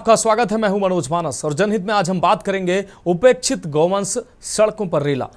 आपका स्वागत है। मैं हूं मनोज मानस और जनहित में आज हम बात करेंगे उपेक्षित गौवंश सड़कों पर रेला।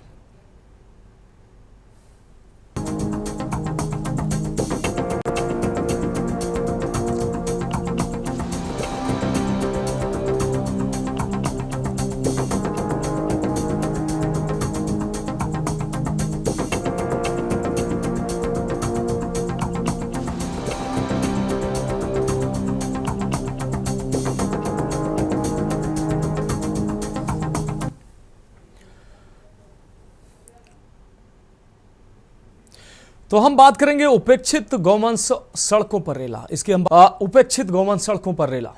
तो हम बात करेंगे उपेक्षित गौवंश सड़कों पर रेला। इसकी हम उपेक्षित गौवंश सड़कों पर रेला।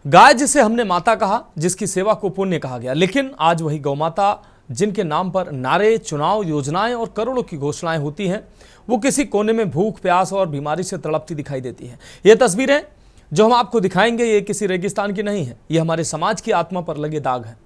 गाय जिसे हमने माता कहा, जिसकी सेवा को पुण्य कहा गया, लेकिन आज वही गौमाता जिनके नाम पर नारे, चुनाव, योजनाएं और करोड़ों की घोषणाएं होती हैं, वो किसी कोने में भूख, प्यास और बीमारी से तड़पती दिखाई देती है। ये तस्वीरें जो हम आपको दिखाएंगे ये किसी रेगिस्तान की नहीं है, ये हमारे समाज की आत्मा पर लगे दाग है।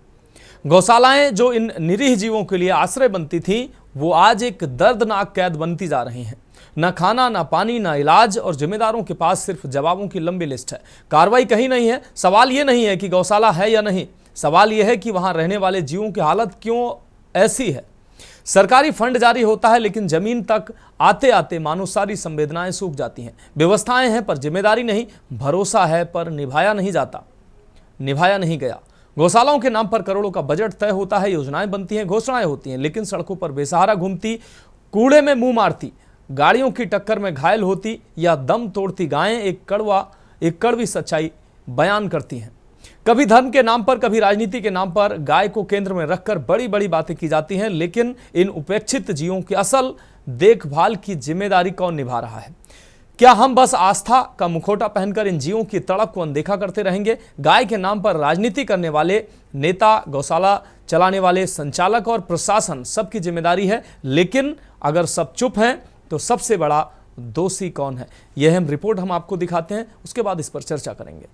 गौशालाएं जो इन निरीह जीवों के लिए आश्रय बनती थी, वो आज एक दर्दनाक कैद बनती जा रही हैं। न खाना, न पानी, न इलाज और जिम्मेदारों के पास सिर्फ जवाबों की लंबी लिस्ट है। कार्रवाई कहीं नहीं है। सवाल ये नहीं है कि गौशाला है या नहीं, सवाल यह है कि वहां रहने वाले जीवों की हालत क्यों ऐसी है। सरकारी फंड जारी होता है, लेकिन जमीन तक आते आते मानो सारी संवेदनाएं सूख जाती हैं। व्यवस्थाएं हैं पर जिम्मेदारी नहीं, भरोसा है पर निभाया नहीं जाता, निभाया नहीं गया। गौशालाओं के नाम पर करोड़ों का बजट तय होता है, योजनाएं बनती हैं, घोषणाएं होती हैं, लेकिन सड़कों पर बेसहारा घूमती, कूड़े में मुंह मारती, गाड़ियों की टक्कर में घायल होती या दम तोड़ती गायें एक कड़वी सच्चाई बयान करती हैं। कभी धर्म के नाम पर, कभी राजनीति के नाम पर गाय को केंद्र में रखकर बड़ी बड़ी बातें की जाती हैं, लेकिन इन उपेक्षित जीवों की असल देखभाल की जिम्मेदारी कौन निभा रहा है? क्या हम बस आस्था का मुखौटा पहनकर इन जीवों की तड़प को अनदेखा करते रहेंगे? गाय के नाम पर राजनीति करने वाले नेता, गौशाला चलाने वाले संचालक और प्रशासन, सबकी जिम्मेदारी है, लेकिन अगर सब चुप हैं तो सबसे बड़ा दोषी कौन है? यह रिपोर्ट हम आपको दिखाते हैं, उसके बाद इस पर चर्चा करेंगे।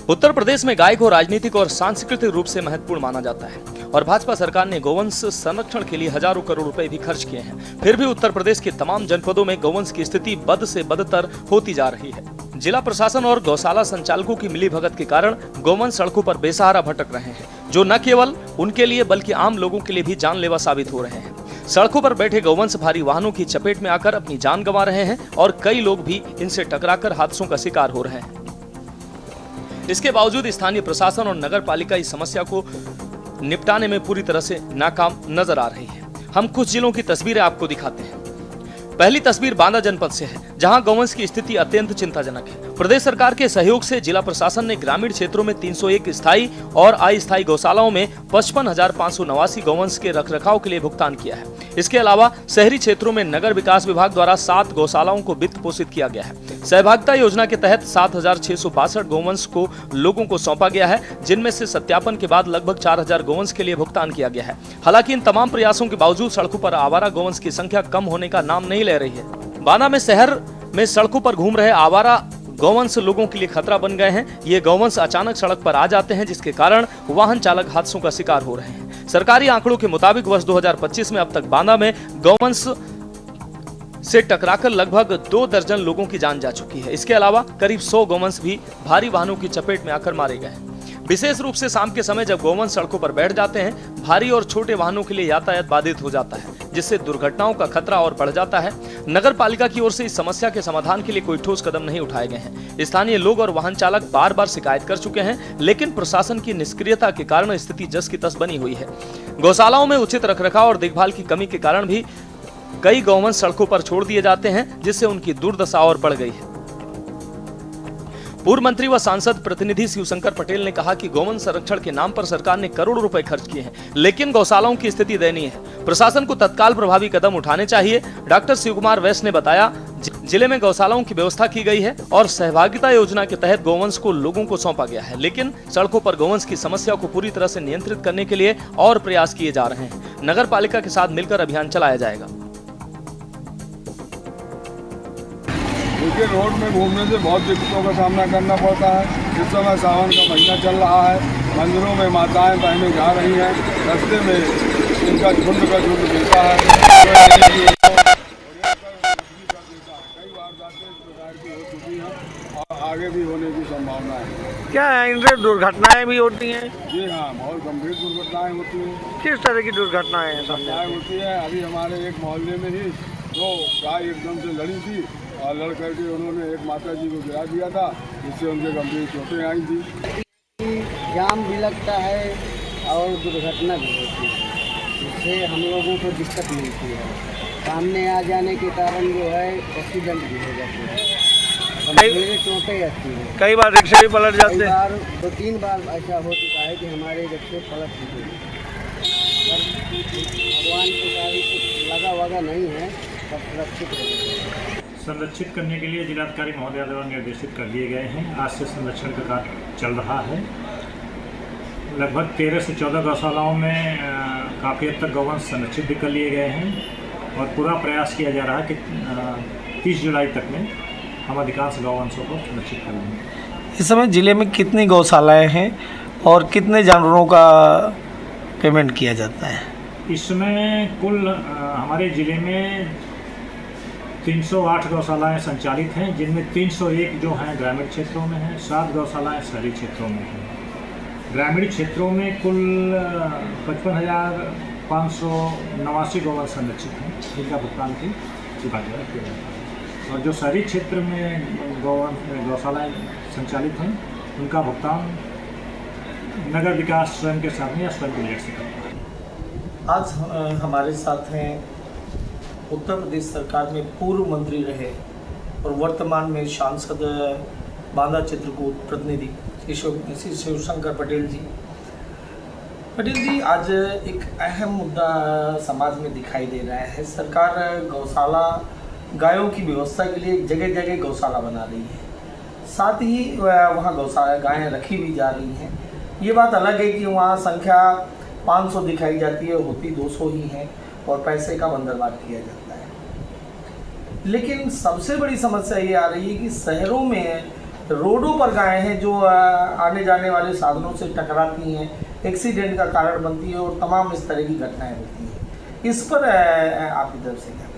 उत्तर प्रदेश में गाय को राजनीतिक और सांस्कृतिक रूप से महत्वपूर्ण माना जाता है और भाजपा सरकार ने गौवंश संरक्षण के लिए हजारों करोड़ रुपए भी खर्च किए हैं। फिर भी उत्तर प्रदेश के तमाम जनपदों में गौवंश की स्थिति बद से बदतर होती जा रही है। जिला प्रशासन और गौशाला संचालकों की मिलीभगत के कारण गौवंश सड़कों पर बेसहारा भटक रहे हैं, जो न केवल उनके लिए बल्कि आम लोगों के लिए भी जानलेवा साबित हो रहे हैं। सड़कों पर बैठे गौवंश भारी वाहनों की चपेट में आकर अपनी जान गंवा रहे हैं और कई लोग भी इनसे टकराकर हादसों का शिकार हो रहे हैं। इसके बावजूद स्थानीय प्रशासन और नगर पालिका इस समस्या को निपटाने में पूरी तरह से नाकाम नजर आ रही है। हम कुछ जिलों की तस्वीरें आपको दिखाते हैं। पहली तस्वीर बांदा जनपद से है, जहां गौवंश की स्थिति अत्यंत चिंताजनक है। प्रदेश सरकार के सहयोग से जिला प्रशासन ने ग्रामीण क्षेत्रों में 301 स्थायी और अस्थायी गौशालाओं में 55,589 गौवंश के रखरखाव के लिए भुगतान किया है। इसके अलावा शहरी क्षेत्रों में नगर विकास विभाग द्वारा 7 गौशालाओं को वित्त पोषित किया गया है। सहभागिता योजना के तहत 7,662 गौवंश को लोगों को सौंपा गया है, जिनमें से सत्यापन के बाद लगभग 4,000 गौवंश के लिए भुगतान किया गया है। हालांकि इन तमाम प्रयासों के बावजूद सड़कों पर आवारा गौवंश की संख्या कम होने का नाम नहीं ले रही है। बांदा में शहर में सड़कों पर घूम रहे आवारा गौवंश लोगों के लिए खतरा बन गए हैं। ये गौवंश अचानक सड़क पर आ जाते हैं, जिसके कारण वाहन चालक हादसों का शिकार हो रहे हैं। सरकारी आंकड़ों के मुताबिक वर्ष 2025 में अब तक बांदा में गौवंश से टकराकर लगभग 2 दर्जन लोगों की जान जा चुकी है। इसके अलावा करीब 100 गौवंश भी भारी वाहनों की चपेट में आकर मारे गए हैं। विशेष रूप से शाम के समय जब गौवंश सड़कों पर बैठ जाते हैं, भारी और छोटे वाहनों के लिए यातायात बाधित हो जाता है, जिससे दुर्घटनाओं का खतरा और बढ़ जाता है। नगर पालिका की ओर से इस समस्या के समाधान के लिए कोई ठोस कदम नहीं उठाए गए हैं। स्थानीय लोग और वाहन चालक बार बार शिकायत कर चुके हैं, लेकिन प्रशासन की निष्क्रियता के कारण स्थिति जस की तस बनी हुई है। गौशालाओं में उचित रखरखाव और देखभाल की कमी के कारण भी कई गौवंश सड़कों पर छोड़ दिए जाते हैं, जिससे उनकी दुर्दशा और बढ़ गई है। पूर्व मंत्री व सांसद प्रतिनिधि शिवशंकर पटेल ने कहा कि गौवंश संरक्षण के नाम पर सरकार ने करोड़ों रुपए खर्च किए हैं, लेकिन गौशालाओं की स्थिति दयनीय है। प्रशासन को तत्काल प्रभावी कदम उठाने चाहिए। डॉक्टर शिवकुमार वैश्य ने बताया, जिले में गौशालाओं की व्यवस्था की गई है और सहभागिता योजना के तहत गौवंश को लोगों को सौंपा गया है, लेकिन सड़कों पर गौवंश की समस्या को पूरी तरह से नियंत्रित करने के लिए और प्रयास किए जा रहे हैं। नगर पालिका के साथ मिलकर अभियान चलाया जाएगा। देखिए, रोड में घूमने से बहुत दिक्कतों का सामना करना पड़ता है। इस समय सावन का महीना चल रहा है, मंदिरों में माताएं बहनें जा रही हैं, रास्ते में इनका झुंड मिलता है। क्या है, इनसे दुर्घटनाएं भी होती हैं? जी हाँ, बहुत गंभीर दुर्घटनाएं होती हैं। किस तरह की दुर्घटनाएं हैं सामने? होती है, अभी हमारे एक मोहल्ले में ही दो गाय एकदम से लड़ी थी और लड़ करके उन्होंने एक माता जी को गिरा दिया था, जिससे उनके गंभीर चोटें आई थी। जाम भी लगता है और दुर्घटना भी होती है, जिससे हम लोगों को दिक्कत मिलती है। सामने आ जाने के कारण जो है एक्सीडेंट भी हो जाते हैं, गंभीर चोटें आती हैं। कई बार रिक्शे भी पलट कई जाते हैं। बार 2-3 बार ऐसा हो चुका है कि हमारे रिक्शे पलट चुके हैं। भगवान के गाड़ी कुछ लगा वगा नहीं है, सब सुरक्षित रहेगा। संरक्षित करने के लिए जिलाधिकारी महोदय द्वारा निर्देशित कर दिए गए हैं। आज से संरक्षण का कार्य चल रहा है। लगभग 13 से 14 गौशालाओं में काफ़ी हद तक गौवंश संरक्षित भी कर लिए गए हैं और पूरा प्रयास किया जा रहा है कि 30 जुलाई तक में हम अधिकांश गौवंशों को संरक्षित कर लेंगे। इस समय जिले में कितनी गौशालाएं हैं और कितने जानवरों का पेमेंट किया जाता है? इस समय कुल हमारे ज़िले में 308 गौशालाएँ संचालित हैं, जिनमें 301 जो हैं ग्रामीण क्षेत्रों में हैं, 7 गौशालाएँ शहरी क्षेत्रों में हैं। ग्रामीण क्षेत्रों में कुल 55,589 गौवंश संरक्षित हैं, जिनका भुगतान की चुका किया जाता है। और जो शहरी क्षेत्र में गौशालाएँ संचालित हैं, उनका भुगतान नगर विकास स्वयं के साथ में या स्वयं प्रोजेक्ट से करता है। आज हमारे साथ हैं उत्तर प्रदेश सरकार में पूर्व मंत्री रहे और वर्तमान में सांसद बांदा चित्रकूट प्रतिनिधि श्री शिवशंकर पटेल जी। पटेल जी, आज एक अहम मुद्दा समाज में दिखाई दे रहा है। सरकार गौशाला गायों की व्यवस्था के लिए जगह जगह गौशाला बना रही है, साथ ही वहाँ गौशाला गायें रखी भी जा रही हैं। ये बात अलग है कि वहाँ संख्या 500 दिखाई जाती है, होती 200 ही है और पैसे का बंदरबांट किया जाता है। लेकिन सबसे बड़ी समस्या ये आ रही है कि शहरों में रोडों पर गायें हैं जो आने जाने वाले साधनों से टकराती हैं, एक्सीडेंट का कारण बनती है और तमाम इस तरह की घटनाएं होती हैं। इस पर आपकी तरफ से क्या कहें?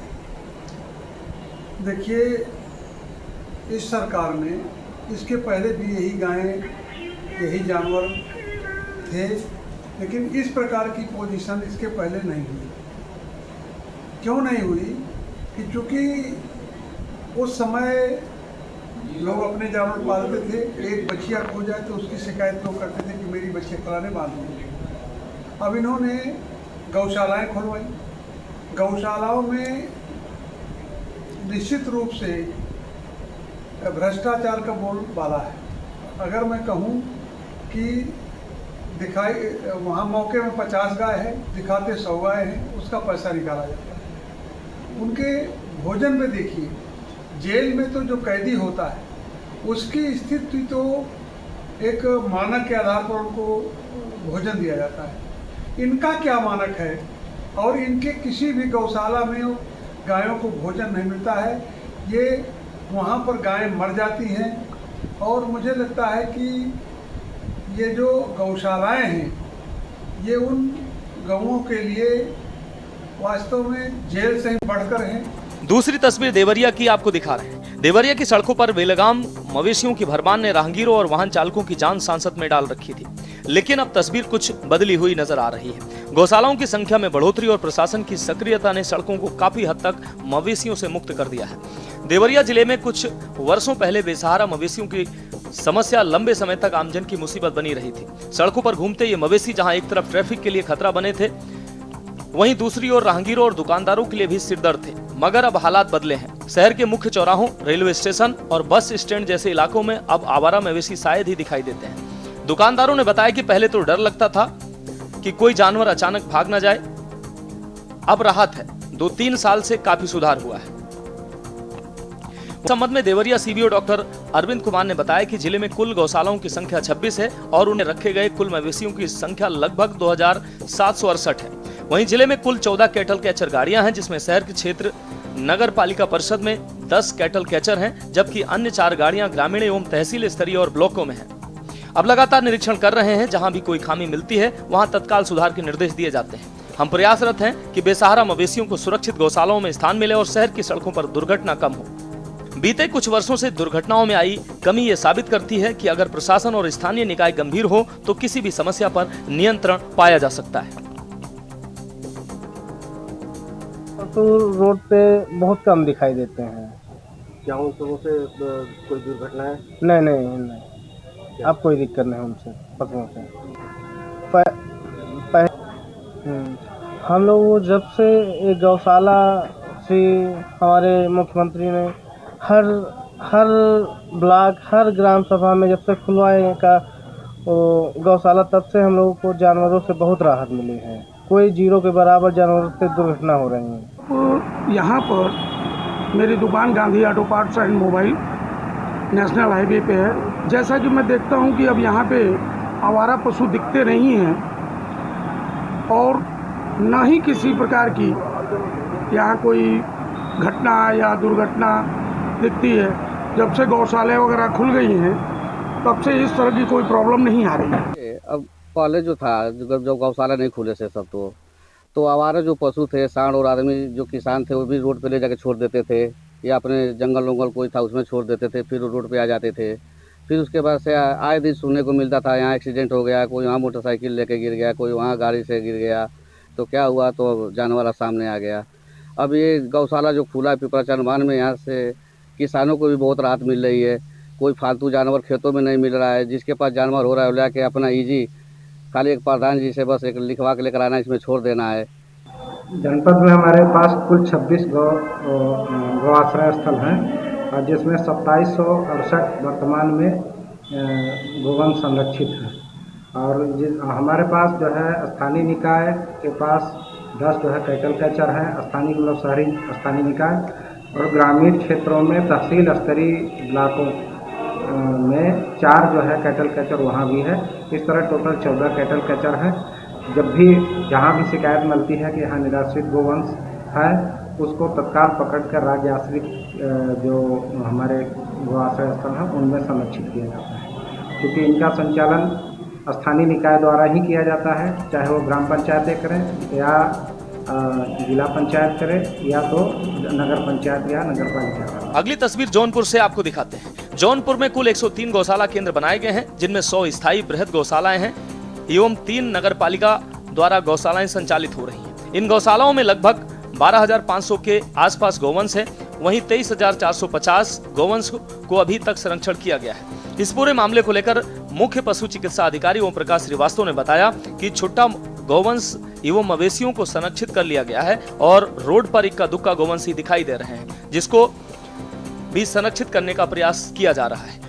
देखिए, इस सरकार में इसके पहले भी यही गायें, यही जानवर थे, लेकिन इस प्रकार की पोजीशन इसके पहले नहीं हुई। क्यों नहीं हुई? कि चूँकि उस समय लोग अपने जानवर पालते थे, एक बच्चिया खो जाए तो उसकी शिकायत लोग करते थे कि मेरी बच्चे फलाने बांध दी। अब इन्होंने गौशालाएं खुलवाई। गौशालाओं में निश्चित रूप से भ्रष्टाचार का बोलबाला है। अगर मैं कहूँ कि वहाँ मौके में 50 गाय है, दिखाते 100 गाय हैं, उसका पैसा निकाला जाता है। उनके भोजन में देखिए, जेल में तो जो कैदी होता है उसकी स्थिति तो एक मानक के आधार पर उनको भोजन दिया जाता है। इनका क्या मानक है? और इनके किसी भी गौशाला में गायों को भोजन नहीं मिलता है। ये वहाँ पर गायें मर जाती हैं और मुझे लगता है कि ये जो गौशालाएं हैं ये उन गौओं के लिए वास्तव में जेल से ही बढ़कर हैं। दूसरी तस्वीर देवरिया की आपको दिखा रहे हैं। देवरिया की सड़कों पर बेलगाम मवेशियों की भरमार ने राहगीरों और वाहन चालकों की जान सांसत में डाल रखी थी, लेकिन अब तस्वीर कुछ बदली हुई नजर आ रही है। गौशालाओं की संख्या में बढ़ोतरी और प्रशासन की सक्रियता ने सड़कों को काफी हद तक मवेशियों से मुक्त कर दिया है। देवरिया जिले में कुछ वर्षों पहले बेसहारा मवेशियों की समस्या लंबे समय तक आमजन की मुसीबत बनी रही थी। सड़कों पर घूमते ये मवेशी जहां एक तरफ ट्रैफिक के लिए खतरा बने थे, वहीं दूसरी ओर राहगीरों और दुकानदारों के लिए भी सिरदर्द थे। मगर अब हालात बदले हैं। शहर के मुख्य चौराहों, रेलवे स्टेशन और बस स्टैंड जैसे इलाकों में अब आवारा मवेशी शायद ही दिखाई देते हैं। दुकानदारों ने बताया कि पहले तो डर लगता था कि कोई जानवर अचानक भाग न जाए, अब राहत है। 2-3 साल से काफी सुधार हुआ है। इस संबंध में देवरिया सीबीओ डॉक्टर अरविंद कुमार ने बताया कि जिले में कुल गौशालाओं की संख्या 26 है और उन्हें रखे गए कुल मवेशियों की संख्या लगभग 2768 है। वहीं जिले में कुल 14 कैटल कैचर गाड़ियां हैं, जिसमें शहर के क्षेत्र नगर पालिका परिषद में 10 कैटल कैचर हैं, जबकि अन्य 4 गाड़ियां ग्रामीण एवं तहसील स्तरीय और ब्लॉकों में हैं। अब लगातार निरीक्षण कर रहे हैं, जहां भी कोई खामी मिलती है वहां तत्काल सुधार के निर्देश दिए जाते हैं। हम प्रयासरत हैं कि बेसहारा मवेशियों को सुरक्षित गौशालाओं में स्थान मिले और शहर की सड़कों पर दुर्घटना कम हो। बीते कुछ वर्षों से दुर्घटनाओं में आई कमी ये साबित करती है कि अगर प्रशासन और स्थानीय निकाय गंभीर हो तो किसी भी समस्या पर नियंत्रण पाया जा सकता है। तो रोड पे बहुत कम दिखाई देते हैं। क्या उन सबों से कोई दुर्घटना है? नहीं, अब कोई दिक्कत नहीं उनसे, पशुओं से। हम लोग जब से एक गौशाला से हमारे मुख्यमंत्री ने हर ब्लॉक, हर ग्राम सभा में जब से खुलवाए का गौशाला, तब से हम लोगों को जानवरों से बहुत राहत मिली है। कोई जीरो के बराबर जानवरों से दुर्घटना हो रही है। यहाँ पर मेरी दुकान Gandhi auto parts and mobile national highway पे है। जैसा कि मैं देखता हूँ कि अब यहाँ पे आवारा पशु दिखते नहीं हैं और न ही किसी प्रकार की यहाँ कोई घटना या दुर्घटना दिखती है। जब से गौशाला वगैरह खुल गई हैं तब से इस तरह की कोई प्रॉब्लम नहीं आ रही है। अब पहले जो था, जब गौशाला नहीं खुले से सब तो आवारा जो पशु थे, सांड और आदमी जो किसान थे, वो भी रोड पे ले जाके छोड़ देते थे या अपने जंगल वंगल कोई था उसमें छोड़ देते थे, फिर रोड पे आ जाते थे। फिर उसके बाद से आए दिन सुनने को मिलता था यहाँ एक्सीडेंट हो गया, कोई वहाँ मोटरसाइकिल लेके गिर गया, कोई वहाँ गाड़ी से गिर गया, तो क्या हुआ, तो जानवर सामने आ गया। अब ये गौशाला जो खुला पिपरा चरमान में, यहाँ से किसानों को भी बहुत राहत मिल रही है। कोई फालतू जानवर खेतों में नहीं मिल रहा है। जिसके पास जानवर हो रहा है लेके अपना ईजी खाली एक प्रधान जी से बस एक लिखवा के लेकर आना, इसमें छोड़ देना है। जनपद में हमारे पास कुल 26 गौ आश्रय स्थल हैं और जिसमें 2768 वर्तमान में गोवंश संरक्षित हैं। और हमारे पास जो है स्थानीय निकाय के पास 10 जो है कैटल कैचर हैं, स्थानीय मतलब शहरी स्थानीय निकाय, और ग्रामीण क्षेत्रों में तहसील स्तरीय ब्लॉकों में 4 जो है कैटल कैचर वहाँ भी है। इस तरह टोटल 14 कैटल कैचर हैं। जब भी जहाँ भी शिकायत मिलती है कि यहाँ निराश्रित गोवंश है, उसको तत्काल पकड़कर राज्य आश्रित जो हमारे गौ आश्रय स्थल हैं उनमें संरक्षित किया जाता है। क्योंकि इनका संचालन स्थानीय निकाय द्वारा ही किया जाता है, चाहे वो ग्राम पंचायतें करें या जिला पंचायत करे या तो नगर पंचायत या नगर पालिका करे। अगली तस्वीर जौनपुर से आपको दिखाते हैं। जौनपुर में कुल 103 गौशाला केंद्र बनाए गए हैं, जिनमें 100 स्थायी बृहद गौशालाएं हैं एवं 3 नगर पालिका द्वारा गौशालाएं संचालित हो रही हैं। इन गौशालाओं में लगभग 12,500 के आसपास गौवंश है। वहीं 23,450 गौवंश को अभी तक संरक्षण किया गया है। इस पूरे मामले को लेकर मुख्य पशु चिकित्सा अधिकारी ओम प्रकाश श्रीवास्तव ने बताया कि छुट्टा गौवंश एवं मवेशियों को संरक्षित कर लिया गया है और रोड पर इक्का दुक्का गौवंश ही दिखाई दे रहे हैं, जिसको भी संरक्षित करने का प्रयास किया जा रहा है।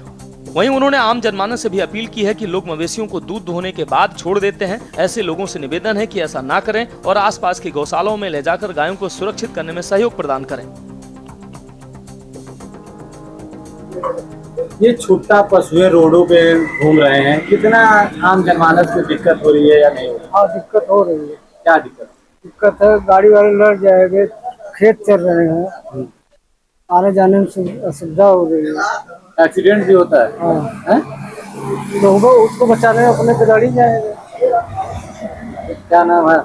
वहीं उन्होंने आम जनमानस से भी अपील की है कि लोग मवेशियों को दूध दोहने के बाद छोड़ देते हैं। ऐसे लोगों से निवेदन है कि ऐसा ना करें और आसपास की गौशालाओं में ले जाकर गायों को सुरक्षित करने में सहयोग प्रदान करें। ये छुट्टा पशुएं रोडों पे घूम रहे हैं, कितना आम जनमानस को दिक्कत हो रही है या नहीं हो रही? हाँ, दिक्कत हो रही है। क्या दिक्कत? दिक्कत है, गाड़ी वाले लड़ जाएंगे, खेत चल रहे हैं, आने जाने में असुविधा हो रही है। एक्सीडेंट भी होता है। हाँ। तो उसको बचाने में अपने पे गाड़ी जाएंगे। क्या नाम है?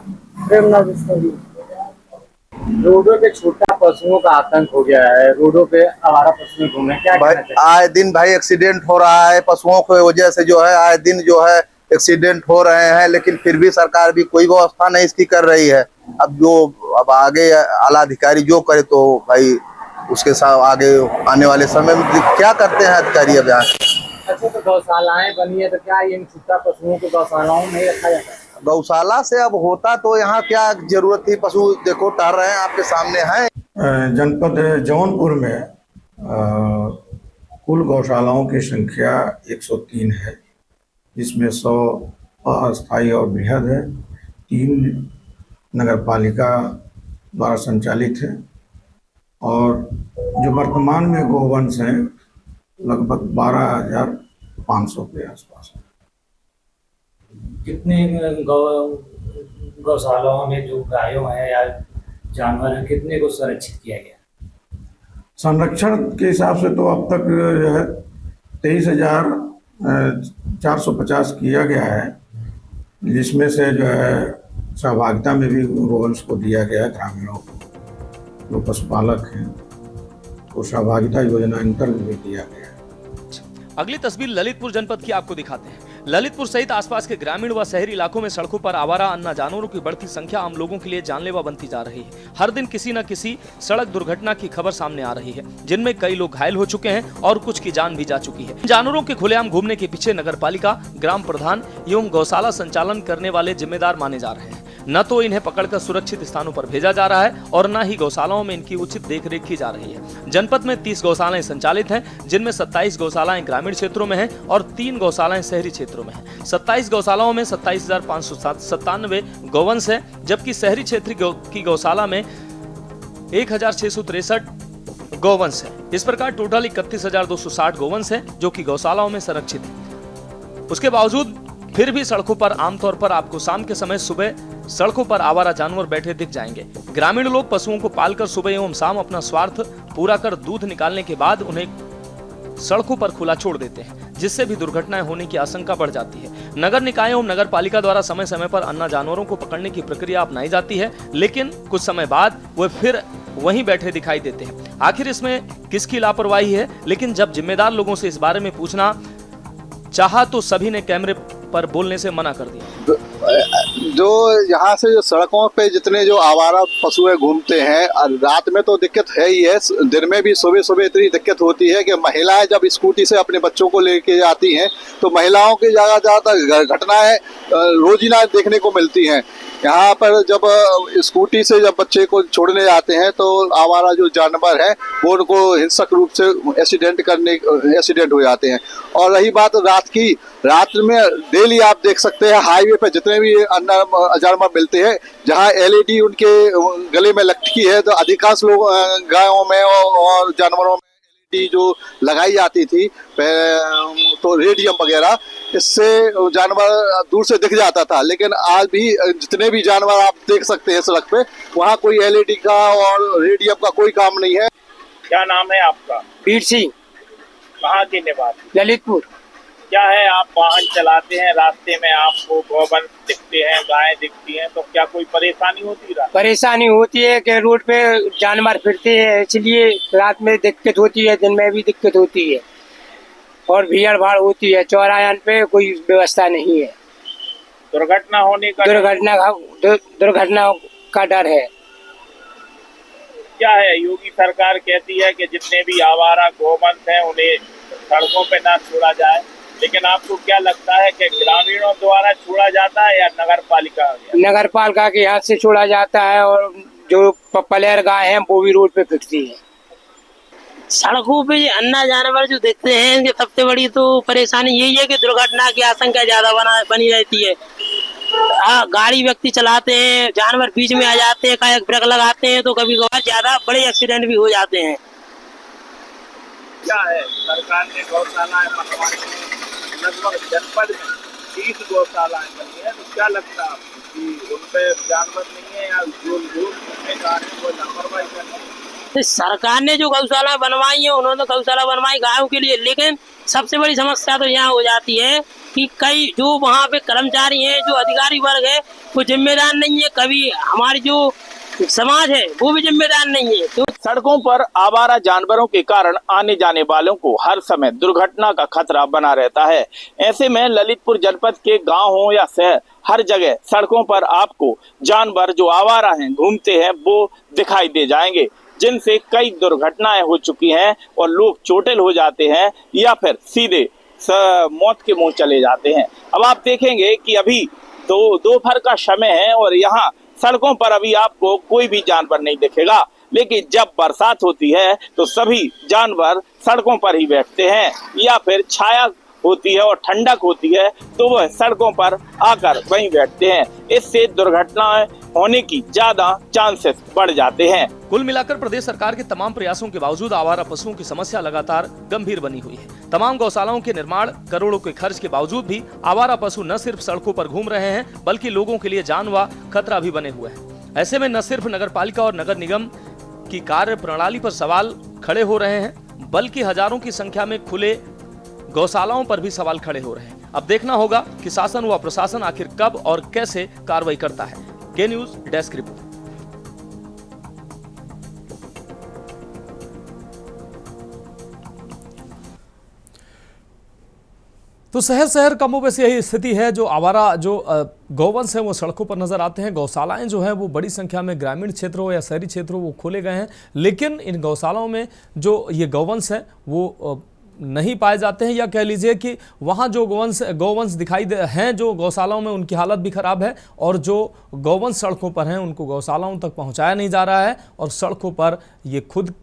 प्रेमनाथ। रोडों पे छोटा पशुओं का आतंक हो गया है, रोडों पे आवारा पशु घूमे, क्या कहना चाहिए? आए दिन भाई एक्सीडेंट हो रहा है पशुओं की वजह से, जो है आए दिन जो है एक्सीडेंट हो रहे हैं, लेकिन फिर भी सरकार भी कोई व्यवस्था नहीं इसकी कर रही है। अब आगे आला अधिकारी जो करे तो भाई उसके साथ आगे आने वाले समय में क्या करते हैं अधिकारी अब यहाँ। अच्छा, तो गौशालाएं बनी है तो क्या इन छुट्टा पशुओं को गौशालाओं में रखा जाता है? गौशाला से अब होता तो यहाँ क्या जरूरत थी, पशु देखो टहल रहे हैं आपके सामने हैं। जनपद जौनपुर में कुल गौशालाओं की संख्या 103 है, जिसमें 100 अस्थायी और बृहद है, 3 नगर पालिका द्वारा संचालित है और जो वर्तमान में गोवंश हैं लगभग 12,500 के आसपास है। कितने गौशालाओं में जो गायों हैं या जानवर हैं, कितने को संरक्षित किया गया? संरक्षण के हिसाब से तो अब तक जो है 23,450 किया गया है, जिसमें से जो है सहभागिता में भी गोवंश को दिया गया है ग्रामीणों को, जो पशुपालक हैं उसको सहभागिता योजना अंतर्गत भी दिया गया है। अगली तस्वीर ललितपुर जनपद की आपको दिखाते हैं। ललितपुर सहित आसपास के ग्रामीण व शहरी इलाकों में सड़कों पर आवारा अन्ना जानवरों की बढ़ती संख्या आम लोगों के लिए जानलेवा बनती जा रही है। हर दिन किसी न किसी सड़क दुर्घटना की खबर सामने आ रही है, जिनमें कई लोग घायल हो चुके हैं और कुछ की जान भी जा चुकी है। जानवरों के खुलेआम घूमने के पीछे नगरपालिका, ग्राम प्रधान एवं गौशाला संचालन करने वाले जिम्मेदार माने जा रहे हैं। न तो इन्हें पकड़कर सुरक्षित स्थानों पर भेजा जा रहा है और न ही गौशालाओं में इनकी उचित देखरेख की जा रही है। जनपद में 30 गौशालाएं संचालित हैं, जिनमें 27 गौशालाएं ग्रामीण क्षेत्रों में हैं और 3 गौशालाएं शहरी क्षेत्रों में हैं। 27 गौशालाओं में 27,597 गौवंश है, जबकि शहरी क्षेत्र की गौशाला में 1,663 गौवंश है। इस प्रकार टोटल 31,260 गौवंश है, जो कि गौशालाओं में संरक्षित है। उसके बावजूद फिर भी सड़कों पर आमतौर पर आपको शाम के समय सुबह सड़कों पर आवारा जानवर बैठे दिख जाएंगे। ग्रामीण लोग पशुओं को पालकर सुबह एवं शाम अपना स्वार्थ पूरा कर दूध निकालने के बाद उन्हें सड़कों पर खुला छोड़ देते हैं, जिससे भी दुर्घटनाएं होने की आशंका बढ़ जाती है। नगर निकाय एवं नगर पालिका द्वारा समय समय पर अन्ना जानवरों को पकड़ने की प्रक्रिया अपनाई जाती है, लेकिन कुछ समय बाद वे फिर वहीं बैठे दिखाई देते हैं। आखिर इसमें किसकी लापरवाही है? लेकिन जब जिम्मेदार लोगों से इस बारे में पूछना चाहा तो सभी ने कैमरे पर बोलने से मना कर दिया। जो यहाँ से जो सड़कों पे जितने जो आवारा पशु घूमते हैं, रात में तो दिक्कत है ही है, दिन में भी सुबह सुबह इतनी दिक्कत होती है कि महिलाएं जब स्कूटी से अपने बच्चों को लेके जाती हैं तो महिलाओं की ज़्यादातर घटनाएं रोजीना देखने को मिलती हैं। यहाँ पर जब स्कूटी से जब बच्चे को छोड़ने जाते हैं तो आवारा जो जानवर है वो उनको हिंसक रूप से एक्सीडेंट हो जाते हैं। और रही बात रात की, रात में डेली आप देख सकते हैं हाईवे पे जितने भी जानवर मिलते हैं, जहाँ LED उनके गले में लटकी है, तो अधिकांश लोग गायों में और जानवरों में LED जो लगाई जाती थी तो रेडियम वगैरह, इससे जानवर दूर से दिख जाता था। लेकिन आज भी जितने भी जानवर आप देख सकते हैं सड़क पे, वहाँ कोई LED का और रेडियम का कोई काम नहीं है। क्या नाम है आपका? वीर सिंह। कहाँ के निवासी? ललितपुर। क्या है, आप वाहन चलाते हैं, रास्ते में आपको गौवंश दिखते हैं, गायें दिखती हैं, तो क्या कोई परेशानी होती है? परेशानी होती है कि रोड पे जानवर फिरते हैं, इसलिए रात में दिक्कत होती है, दिन में भी दिक्कत होती है और भीड़ भाड़ होती है। चौराहे पे कोई व्यवस्था नहीं है। दुर्घटना होने का दुर्घटना का डर है। क्या है, योगी सरकार कहती है कि जितने भी आवारा गौवंश हैं उन्हें सड़कों पे ना छोड़ा जाए, लेकिन आपको क्या लगता है कि ग्रामीणों द्वारा छोड़ा जाता है या नगर पालिका के हाथ से छोड़ा जाता है? और जो पलेर गाय हैं वो भी रोड पे फिरती है। सड़कों पे अन्ना जानवर जो देखते हैं, इनकी सबसे बड़ी तो परेशानी यही है कि दुर्घटना की आशंका ज्यादा बनी रहती है। गाड़ी व्यक्ति चलाते हैं, जानवर बीच में आ जाते हैं, कहीं ब्रेक लगाते हैं तो कभी कभार ज्यादा बड़े एक्सीडेंट भी हो जाते हैं। क्या है, सरकार ने गौशालाएं बनवाई हैं, लगभग जनपद में 30 गौशालाएं बनी है, तो क्या लगता है कि उनपे जानवर नहीं है या जो लोग वो लापरवाही कर रहे हैं? तो सरकार ने जो गौशाला बनवाई है, उन्होंने गौशाला बनवाई गायों के लिए, लेकिन सबसे बड़ी समस्या तो यहाँ हो जाती है कि कई जो वहाँ पे कर्मचारी हैं, जो अधिकारी वर्ग है, वो जिम्मेदार नहीं है। कभी हमारी जो समाज है वो भी जिम्मेदार नहीं है। तो सड़कों पर आवारा जानवरों के कारण आने जाने वालों को हर समय दुर्घटना का खतरा बना रहता है। ऐसे में ललितपुर जनपद के गांव हो या शहर, हर जगह सड़कों पर आपको जानवर जो आवारा हैं, घूमते हैं, वो दिखाई दे जाएंगे, जिनसे कई दुर्घटनाएं हो चुकी हैं और लोग चोटिल हो जाते हैं या फिर सीधे मौत के मुंह चले जाते हैं। अब आप देखेंगे कि अभी दोपहर का समय है और यहाँ सड़कों पर अभी आपको कोई भी जानवर नहीं दिखेगा, लेकिन जब बरसात होती है तो सभी जानवर सड़कों पर ही बैठते हैं या फिर छाया होती है और ठंडक होती है तो वह सड़कों पर आकर वहीं बैठते हैं। इससे दुर्घटनाएं होने की ज्यादा चांसेस बढ़ जाते हैं। कुल मिलाकर प्रदेश सरकार के तमाम प्रयासों के बावजूद आवारा पशुओं की समस्या लगातार गंभीर बनी हुई है। तमाम गौशालाओं के निर्माण, करोड़ों के खर्च के बावजूद भी आवारा पशु न सिर्फ सड़कों पर घूम रहे हैं, बल्कि लोगों के लिए जान व खतरा भी बने हुए हैं। ऐसे में न सिर्फ नगर पालिका और नगर निगम की कार्य प्रणाली पर सवाल खड़े हो रहे हैं, बल्कि हजारों की संख्या में खुले गौशालाओं पर भी सवाल खड़े हो रहे हैं। अब देखना होगा कि शासन व प्रशासन आखिर कब और कैसे कार्रवाई करता है। के न्यूज डेस्क रिपोर्ट। तो शहर शहर कमोबेश यही स्थिति है। जो आवारा जो गौवंश हैं वो सड़कों पर नजर आते हैं। गौशालाएं जो हैं वो बड़ी संख्या में ग्रामीण क्षेत्र हो या शहरी क्षेत्र हो वो खोले गए हैं, लेकिन इन गौशालाओं में जो ये गौवंश हैं वो नहीं पाए जाते हैं, या कह लीजिए कि वहाँ जो गौवंश दिखाई हैं जो गौशालाओं में उनकी हालत भी खराब है, और जो गौवंश सड़कों पर हैं उनको गौशालाओं तक पहुँचाया नहीं जा रहा है, और सड़कों पर ये खुद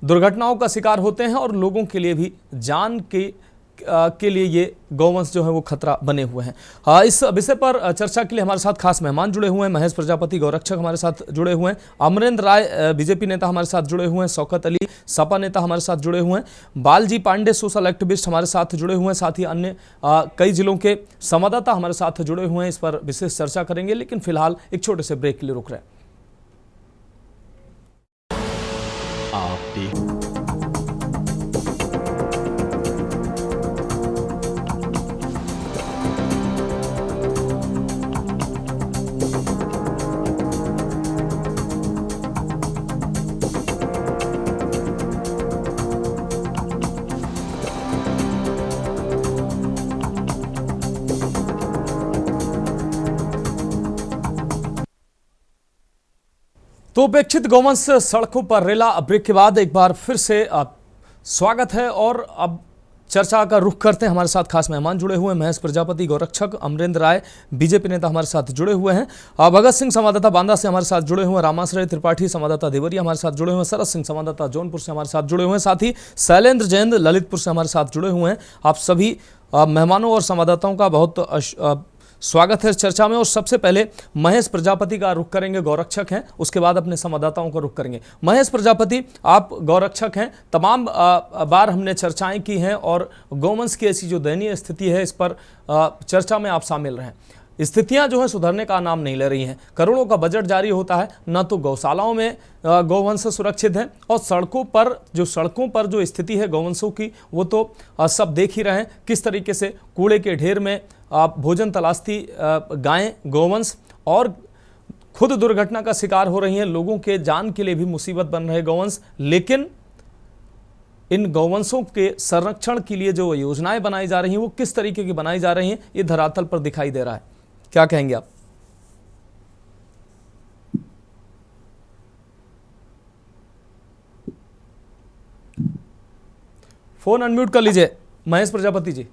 दुर्घटनाओं का शिकार होते हैं और लोगों के लिए भी जान के लिए ये गौवंश जो है वो खतरा बने हुए हैं। इस विषय पर चर्चा के लिए हमारे साथ खास मेहमान जुड़े हुए हैं। महेश प्रजापति गौरक्षक हमारे साथ जुड़े हुए हैं, अमरेंद्र राय बीजेपी नेता हमारे साथ जुड़े हुए हैं, शौकत अली सपा नेता हमारे साथ जुड़े हुए हैं, बालजी पांडे सोशल एक्टिविस्ट हमारे साथ जुड़े हुए हैं, साथ ही अन्य कई जिलों के संवाददाता हमारे साथ जुड़े हुए हैं। इस पर विशेष चर्चा करेंगे, लेकिन फिलहाल एक छोटे से ब्रेक के लिए रुक रहे हैं। तो उपेक्षित गौवंश सड़कों पर रेला ब्रेक के बाद एक बार फिर से स्वागत है, और अब चर्चा का रुख करते हैं। हमारे साथ खास मेहमान जुड़े हुए हैं, महेश प्रजापति गौरक्षक, अमरेंद्र राय बीजेपी नेता हमारे साथ जुड़े हुए हैं, भगत सिंह संवाददाता बांदा से हमारे साथ जुड़े हुए हैं, रामाश्रय त्रिपाठी संवाददाता देवरिया हमारे साथ जुड़े हुए हैं, सरस सिंह संवाददाता जौनपुर से हमारे साथ जुड़े हुए हैं, साथ ही शैलेंद्र जैन ललितपुर से हमारे साथ जुड़े हुए हैं। आप सभी मेहमानों और संवाददाताओं का बहुत स्वागत है इस चर्चा में। और सबसे पहले महेश प्रजापति का रुख करेंगे, गौरक्षक हैं, उसके बाद अपने संवाददाताओं का रुख करेंगे। महेश प्रजापति, आप गौरक्षक हैं, तमाम बार हमने चर्चाएं की हैं और गौवंश की ऐसी जो दयनीय स्थिति है इस पर चर्चा में आप शामिल रहे। स्थितियां जो है सुधरने का नाम नहीं ले रही हैं, करोड़ों का बजट जारी होता है, न तो गौशालाओं में गौवंश सुरक्षित हैं, और सड़कों पर जो स्थिति है गौवंशों की वो तो सब देख ही रहे हैं, किस तरीके से कूड़े के ढेर में भोजन तलाशती गायें गौवंश और खुद दुर्घटना का शिकार हो रही हैं। लोगों के जान के लिए भी मुसीबत बन रहे गौवंश, लेकिन इन गौवंशों के संरक्षण के लिए जो योजनाएं बनाई जा रही हैं वो किस तरीके की बनाई जा रही हैं ये धरातल पर दिखाई दे रहा है। क्या कहेंगे आप? फोन अनम्यूट कर लीजिए महेश प्रजापति जी।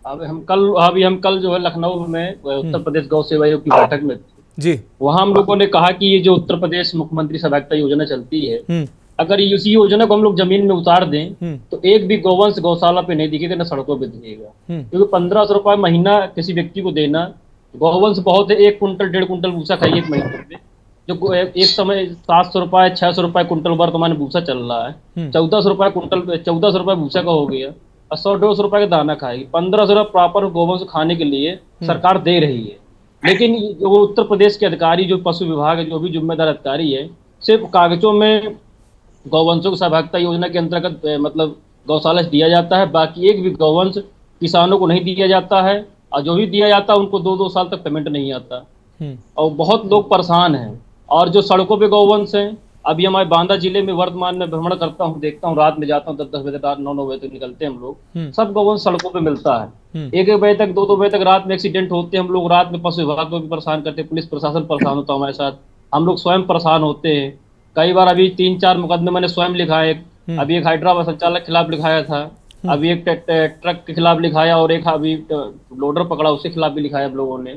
अभी हम कल जो है लखनऊ में उत्तर प्रदेश गौ सेवा आयोग की बैठक में जी, वहां हम लोगों ने कहा कि ये जो उत्तर प्रदेश मुख्यमंत्री सहभागिता योजना चलती है, अगर इसी योजना को हम लोग जमीन में उतार दें तो एक भी गौवंश गौशाला पे नहीं दिखेगा, ना सड़कों पे दिखेगा, क्योंकि 1500 रुपए महीना किसी व्यक्ति को देना, गौवंश बहुत है, 1 कुंटल 1.5 कुंटल भूसा खाइए एक महीने में, जो एक समय 700 रुपए 600 रुपए कुंटल वर्तमान भूसा चल रहा है, 1400 रुपए कुंटल 1400 रुपए भूसा का हो गया, और 100-150 रुपए का दाना खाएगी, 1500 रुपए प्रॉपर गौवंश खाने के लिए सरकार दे रही है। लेकिन जो उत्तर प्रदेश के अधिकारी, जो पशु विभाग है, जो भी जिम्मेदार अधिकारी है, सिर्फ कागजों में गौवंशों की सहभागिता योजना के अंतर्गत मतलब गौशाला दिया जाता है, बाकी एक भी गौवंश किसानों को नहीं दिया जाता है, और जो भी दिया जाता है उनको 2-2 साल तक पेमेंट नहीं आता, और बहुत लोग परेशान हैं। और जो सड़कों पे गौवंश हैं, अभी हमारे बांदा जिले में वर्तमान में भ्रमण करता हूँ, देखता हूँ, रात में जाता हूँ, 10-10 बजे रात 9-9 बजे तक निकलते हैं हम लोग, सब गौवंश सड़कों पे मिलता है, 1-1 बजे तक 2-2 बजे तक रात में एक्सीडेंट होते हैं। हम लोग रात में पशु विभाग को भी परेशान करते हैं, पुलिस प्रशासन परेशान होता है हमारे साथ, हम लोग स्वयं परेशान होते हैं। कई बार अभी 3-4 मुकदमे मैंने स्वयं लिखा है, अभी एक हैदराबाद संचालक के खिलाफ लिखाया था, अभी एक ट्रक के खिलाफ लिखाया, और एक अभी लोडर पकड़ा उसके खिलाफ भी लिखाया हम लोगों ने।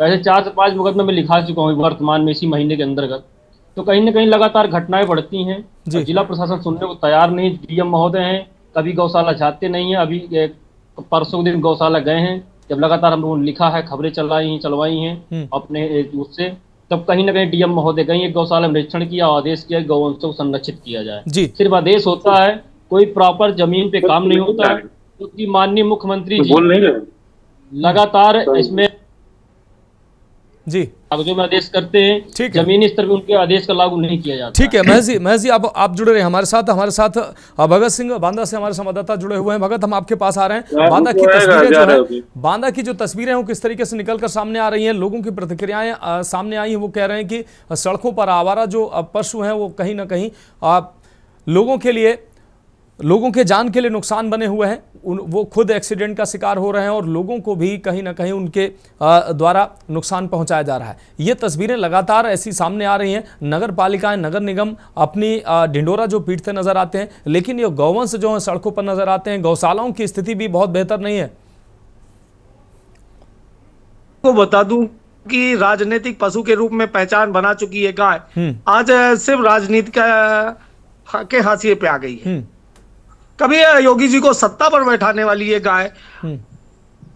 ऐसे 4 से 5 मुकदमे में लिखा चुका हूँ वर्तमान में इसी महीने के अंतर्गत। तो कहीं ना कहीं लगातार घटनाएं बढ़ती हैं, जिला प्रशासन सुनने को तैयार नहीं, डीएम महोदय हैं, कभी गौशाला जाते नहीं है। अभी परसों दिन गौशाला गए हैं, जब लगातार हम लोगों ने लिखा है, खबरें चलवाई हैं अपने उससे, तब कहीं ना कहीं डीएम महोदय गए, एक गौशाला में निरीक्षण किया, आदेश किया गौवंशों को संरक्षित किया जाए। सिर्फ आदेश होता है, कोई प्रॉपर जमीन पे काम नहीं होता है, क्योंकि माननीय मुख्यमंत्री जी लगातार इसमें जी कागजों में आदेश करते हैं, ठीक है, जमीनी स्तर पे उनके आदेश का लागू नहीं किया जाता। ठीक है महज जी आप जुड़े रहे हमारे साथ भगत सिंह बांदा से हमारे संवाददाता जुड़े हुए हैं। भगत, हम आपके पास आ रहे हैं। बांदा की तस्वीरें जो है, बांदा की जो तस्वीरें हैं वो किस तरीके से निकलकर सामने आ रही हैं, लोगों की प्रतिक्रियाएं सामने आई हैं। वो कह रहे हैं कि सड़कों पर आवारा जो पशु हैं वो कहीं ना कहीं लोगों के जान के लिए नुकसान बने हुए हैं। वो खुद एक्सीडेंट का शिकार हो रहे हैं और लोगों को भी कहीं ना कहीं उनके द्वारा नुकसान पहुंचाया जा रहा है। ये तस्वीरें लगातार ऐसी सामने आ रही हैं। नगर पालिकाएं, नगर निगम अपनी ढिंडोरा जो पीटते नजर आते हैं, लेकिन ये गौवंश जो है सड़कों पर नजर आते हैं। गौशालाओं की स्थिति भी बहुत बेहतर नहीं है। को बता दूं कि राजनीतिक पशु के रूप में पहचान बना चुकी है गाय, आज सिर्फ राजनीति के हाशिए पे आ गई है। कभी योगी जी को सत्ता पर बैठाने वाली ये गाय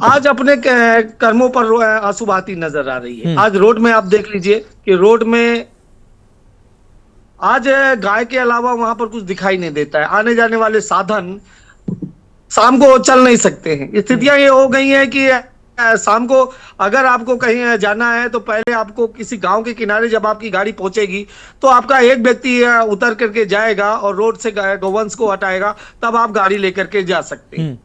आज अपने कर्मों पर आंसू बहाती नजर आ रही है। आज रोड में आप देख लीजिए कि रोड में आज गाय के अलावा वहां पर कुछ दिखाई नहीं देता है। आने जाने वाले साधन शाम को चल नहीं सकते हैं। स्थितियां ये हो गई हैं कि शाम को अगर आपको कहीं जाना है तो पहले आपको किसी गांव के किनारे जब आपकी गाड़ी पहुंचेगी तो आपका एक व्यक्ति उतर करके जाएगा और रोड से गौवंश को हटाएगा, तब आप गाड़ी लेकर के जा सकते हैं।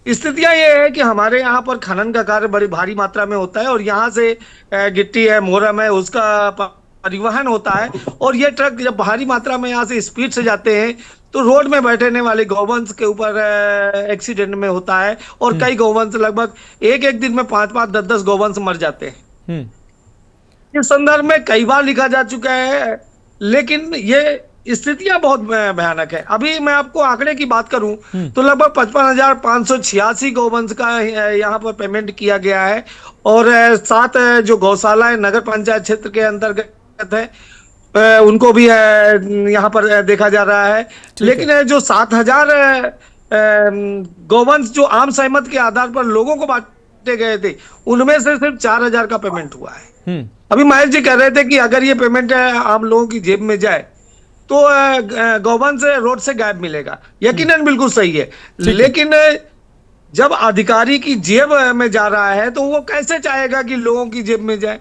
स्थितियां ये है कि हमारे यहाँ पर खनन का कार्य बड़ी भारी मात्रा में होता है और यहाँ से गिट्टी है, मोरम है, उसका परिवहन होता है और ये ट्रक जब भारी मात्रा में यहाँ से स्पीड से जाते हैं तो रोड में बैठने वाले गौवंश के ऊपर एक्सीडेंट में होता है और कई गौवंश लगभग एक दिन में 5-5, 10-10 गौवंश मर जाते हैं। इस संदर्भ में कई बार लिखा जा चुका है, लेकिन ये स्थितियां बहुत भयानक है। अभी मैं आपको आंकड़े की बात करूं तो लगभग 55,586 गौवंश का यहाँ पर पेमेंट किया गया है और 7 जो गौशालाएं नगर पंचायत क्षेत्र के अंतर्गत है उनको भी यहाँ पर देखा जा रहा है। लेकिन जो 7,000 गौवंश जो आम सहमत के आधार पर लोगों को बांटे गए थे, उनमें से सिर्फ 4,000 का पेमेंट हुआ है। अभी महेश जी कह रहे थे कि अगर ये पेमेंट आम लोगों की जेब में जाए तो गौवंश रोड से गायब मिलेगा। यकीनन बिल्कुल सही है, लेकिन जब अधिकारी की जेब में जा रहा है तो वो कैसे चाहेगा कि लोगों की जेब में जाए?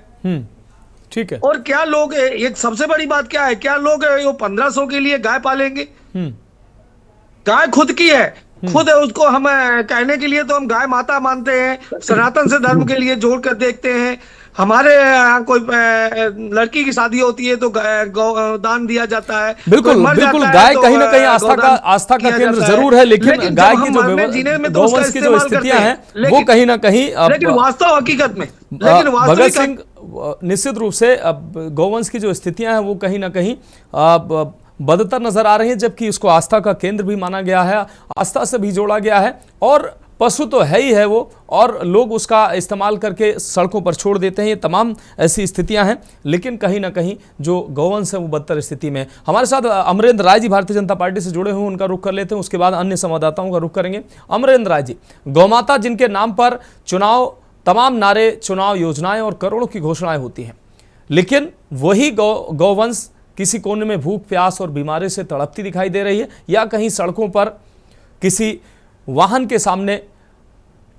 ठीक है। और क्या लोग, एक सबसे बड़ी बात क्या है, क्या लोग वो 1500 के लिए गाय पालेंगे? गाय खुद की है, खुद है, उसको हम कहने के लिए तो हम गाय माता मानते हैं, सनातन से धर्म के लिए जोड़ कर देखते हैं। हमारे यहाँ कोई लड़की की शादी होती है तो दान दिया जाता है। बिल्कुल बिल्कुल, गाय कहीं ना कहीं आस्था का केंद्र जरूर है, लेकिन गाय की जो गौवंश की जो स्थितियां हैं वो कहीं ना कहीं लेकिन वास्तव हकीकत में भगत सिंह निश्चित रूप से गौवंश की जो स्थितियां हैं वो कहीं ना कहीं बदतर नजर आ रही है, जबकि इसको आस्था का केंद्र भी माना गया है, आस्था से भी जोड़ा गया है और पशु तो है ही है वो, और लोग उसका इस्तेमाल करके सड़कों पर छोड़ देते हैं। ये तमाम ऐसी स्थितियां हैं, लेकिन कहीं ना कहीं जो गौवंश है वो बदतर स्थिति में। हमारे साथ अमरेंद्र राय जी भारतीय जनता पार्टी से जुड़े हुए, उनका रुख कर लेते हैं, उसके बाद अन्य संवाददाताओं का रुख करेंगे। अमरेंद्र राय जी, गौमाता जिनके नाम पर तमाम नारे, चुनाव योजनाएं और करोड़ों की घोषणाएं होती हैं, लेकिन वही गौवंश किसी कोने में भूख, प्यास और बीमारी से तड़पती दिखाई दे रही है, या कहीं सड़कों पर किसी वाहन के सामने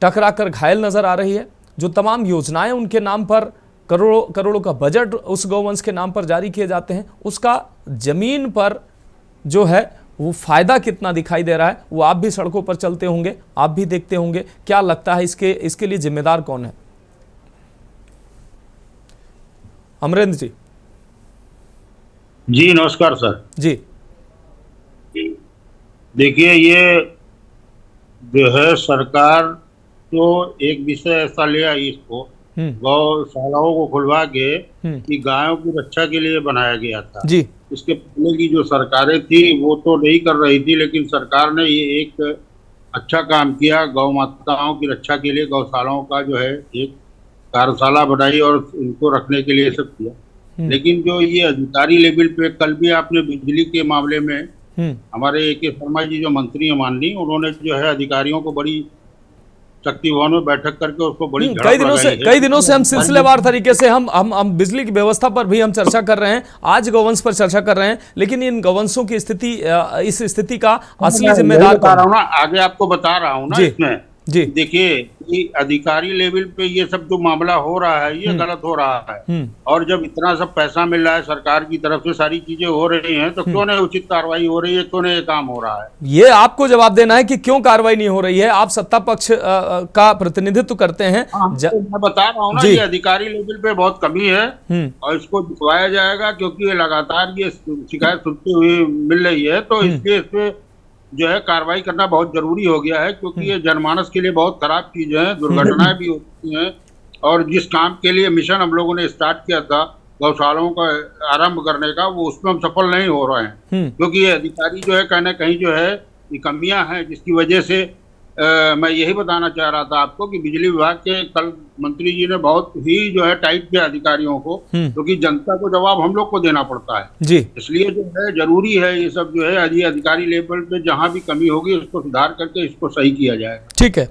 टकराकर घायल नजर आ रही है। जो तमाम योजनाएं उनके नाम पर करोड़ों का बजट उस गौवंश के नाम पर जारी किए जाते हैं, उसका जमीन पर जो है वो फायदा कितना दिखाई दे रहा है, वो आप भी सड़कों पर चलते होंगे, आप भी देखते होंगे। क्या लगता है इसके लिए जिम्मेदार कौन है? अमरेंद्र जी। जी नमस्कार सर। जी देखिए, ये जो है सरकार तो एक विषय ऐसा लिया इसको गौशालाओं को खुलवा के कि गायों की रक्षा के लिए बनाया गया था जी। इसके पहले की जो सरकारें थी वो तो नहीं कर रही थी, लेकिन सरकार ने ये एक अच्छा काम किया, गौ माताओं की रक्षा के लिए गौशालाओं का जो है एक कार्यशाला बनाई और उनको रखने के लिए सब किया। लेकिन जो ये अधिकारी लेवल पे, कल भी आपने बिजली के मामले में हमारे A.K. शर्मा जी जो मंत्री है माननीय, उन्होंने जो है अधिकारियों को बड़ी शक्ति भवन में बैठक करके उसको बड़ी कई दिनों से हम सिलसिलेवार तरीके से हम बिजली की व्यवस्था पर भी हम चर्चा कर रहे हैं, आज गौवंश पर चर्चा कर रहे हैं, लेकिन इन गौवंशों की स्थिति, इस स्थिति का असली जिम्मेदार बता रहा हूँ ना, आगे आपको बता रहा हूँ ना इसमें देखिए कि अधिकारी लेवल पे ये सब जो मामला हो रहा है ये गलत हो रहा है, और जब इतना सब पैसा मिल रहा है सरकार की तरफ से, सारी चीजें हो रही हैं, तो क्यों नहीं उचित कार्रवाई हो रही है, क्यों नहीं ये काम हो रहा है? ये आपको जवाब देना है कि क्यों कार्रवाई नहीं हो रही है। आप सत्ता पक्ष का प्रतिनिधित्व करते हैं। मैं बता रहा हूँ ना, ये अधिकारी लेवल पे बहुत कमी है और इसको दिखवाया जाएगा, क्योंकि ये लगातार ये शिकायत सुनती हुई मिल रही है, तो इसलिए इस पे जो है कार्रवाई करना बहुत जरूरी हो गया है, क्योंकि ये जनमानस के लिए बहुत खराब चीज है, दुर्घटनाएं भी होती हैं। और जिस काम के लिए मिशन हम लोगों ने स्टार्ट किया था गौशालाओं का आरंभ करने का, वो उसमें हम सफल नहीं हो रहे हैं, क्योंकि ये अधिकारी जो है कहीं ना कहीं जो है ये कमियां हैं, जिसकी वजह से मैं यही बताना चाह रहा था आपको कि बिजली विभाग के कल मंत्री जी ने बहुत ही जो है टाइट किया अधिकारियों को, क्योंकि जनता को जवाब हम लोग को देना पड़ता है जी। इसलिए जो है जरूरी है ये सब जो है अधिकारी लेवल पे जहां भी कमी होगी उसको सुधार करके इसको सही किया जाएगा। ठीक है,